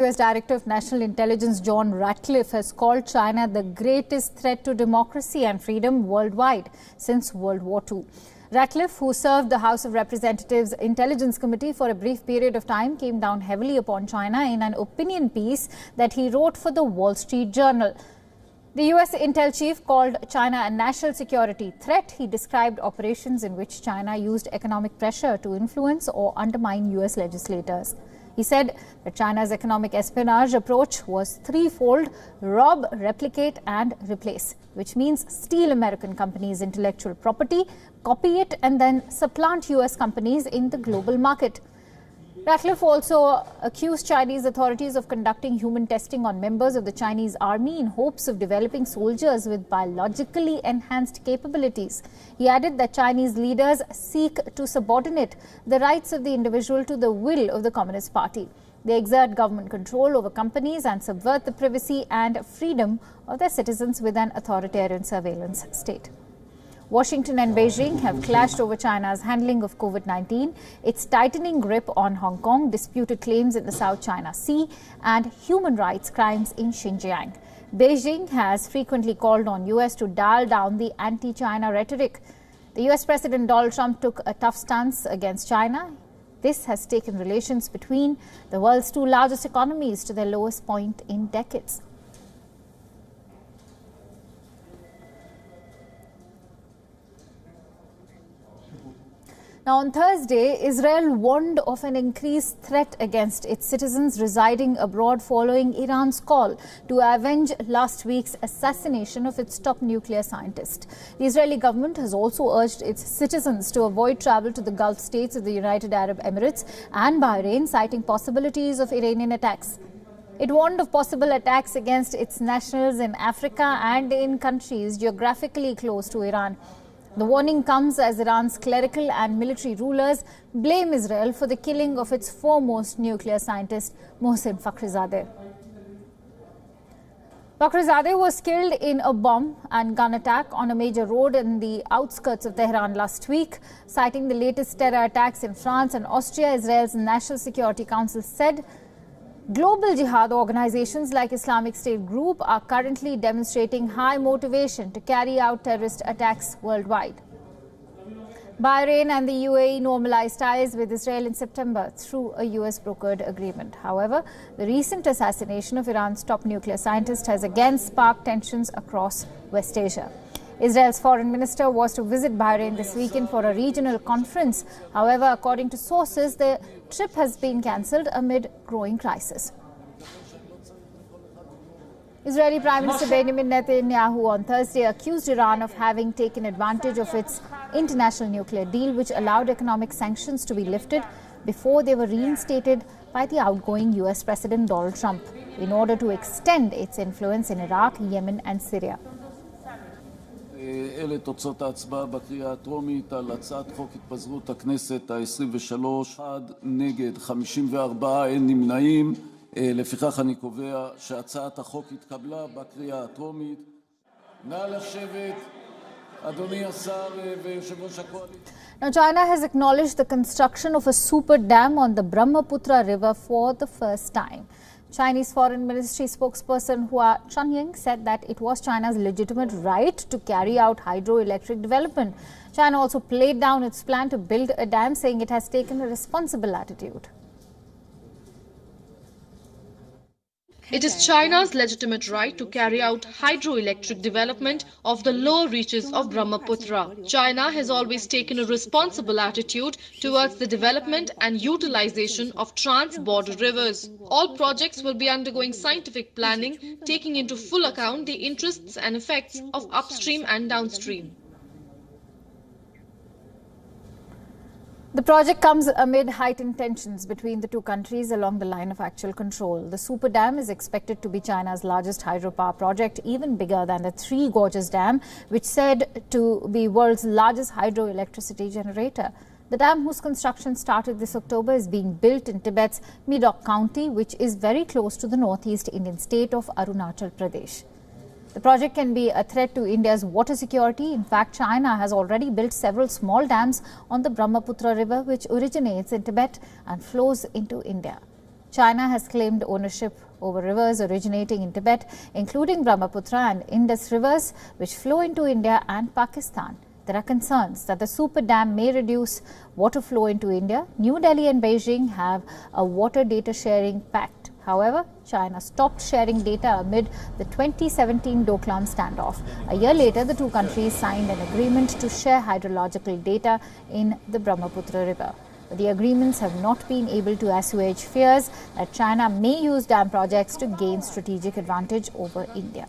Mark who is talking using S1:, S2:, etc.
S1: US Director of National Intelligence John Ratcliffe has called China the greatest threat to democracy and freedom worldwide since World War II. Ratcliffe, who served the House of Representatives Intelligence Committee for a brief period of time, came down heavily upon China in an opinion piece that he wrote for the Wall Street Journal. The US Intel chief called China a national security threat. He described operations in which China used economic pressure to influence or undermine US legislators. He said that China's economic espionage approach was threefold: rob, replicate and replace, which means steal American companies' intellectual property, copy it and then supplant US companies in the global market. Ratcliffe also accused Chinese authorities of conducting human testing on members of the Chinese army in hopes of developing soldiers with biologically enhanced capabilities. He added that Chinese leaders seek to subordinate the rights of the individual to the will of the Communist Party. They exert government control over companies and subvert the privacy and freedom of their citizens with an authoritarian surveillance state. Washington and Beijing have clashed over China's handling of COVID-19, its tightening grip on Hong Kong, disputed claims in the South China Sea, and human rights crimes in Xinjiang. Beijing has frequently called on US to dial down the anti-China rhetoric. The US President Donald Trump took a tough stance against China. This has taken relations between the world's two largest economies to their lowest point in decades. Now, on Thursday, Israel warned of an increased threat against its citizens residing abroad following Iran's call to avenge last week's assassination of its top nuclear scientist. The Israeli government has also urged its citizens to avoid travel to the Gulf states of the United Arab Emirates and Bahrain, citing possibilities of Iranian attacks. It warned of possible attacks against its nationals in Africa and in countries geographically close to Iran. The warning comes as Iran's clerical and military rulers blame Israel for the killing of its foremost nuclear scientist, Mohsen Fakhrizadeh. Fakhrizadeh was killed in a bomb and gun attack on a major road in the outskirts of Tehran last week. Citing the latest terror attacks in France and Austria, Israel's National Security Council said global jihad organizations like Islamic State Group are currently demonstrating high motivation to carry out terrorist attacks worldwide. Bahrain and the UAE normalized ties with Israel in September through a US-brokered agreement. However, the recent assassination of Iran's top nuclear scientist has again sparked tensions across West Asia. Israel's foreign minister was to visit Bahrain this weekend for a regional conference. However, according to sources, the trip has been cancelled amid growing crisis. Israeli Prime Minister Benjamin Netanyahu on Thursday accused Iran of having taken advantage of its international nuclear deal, which allowed economic sanctions to be lifted before they were reinstated by the outgoing US President Donald Trump in order to extend its influence in Iraq, Yemen and Syria.
S2: אלה תוצאות ההצבעה בקריאה הטרומית על הצעת חוק התפזרות הכנסת ה-23. 1 נגד, 54, אין נמנעים. לפיכך אני קובע שהצעת החוק התקבלה בקריאה הטרומית. נא לשבת, אדוני השר ויושב ראש הקואליציה.
S1: Now, China has acknowledged the construction of a super dam on the Brahmaputra River for the first time. Chinese Foreign Ministry spokesperson Hua Chunying said that it was China's legitimate right to carry out hydroelectric development. China also played down its plan to build a dam, saying it has taken a responsible attitude.
S3: It is China's legitimate right to carry out hydroelectric development of the lower reaches of Brahmaputra. China has always taken a responsible attitude towards the development and utilization of trans-border rivers. All projects will be undergoing scientific planning, taking into full account the interests and effects of upstream and downstream.
S1: The project comes amid heightened tensions between the two countries along the line of actual control. The super dam is expected to be China's largest hydropower project, even bigger than the Three Gorges Dam, which said to be world's largest hydroelectricity generator. The dam, whose construction started this October, is being built in Tibet's Medak County, which is very close to the northeast Indian state of Arunachal Pradesh. The project can be a threat to India's water security. In fact, China has already built several small dams on the Brahmaputra River, which originates in Tibet and flows into India. China has claimed ownership over rivers originating in Tibet, including Brahmaputra and Indus rivers, which flow into India and Pakistan. There are concerns that the super dam may reduce water flow into India. New Delhi and Beijing have a water data sharing pact. However, China stopped sharing data amid the 2017 Doklam standoff. A year later, the two countries signed an agreement to share hydrological data in the Brahmaputra River. But the agreements have not been able to assuage fears that China may use dam projects to gain strategic advantage over India.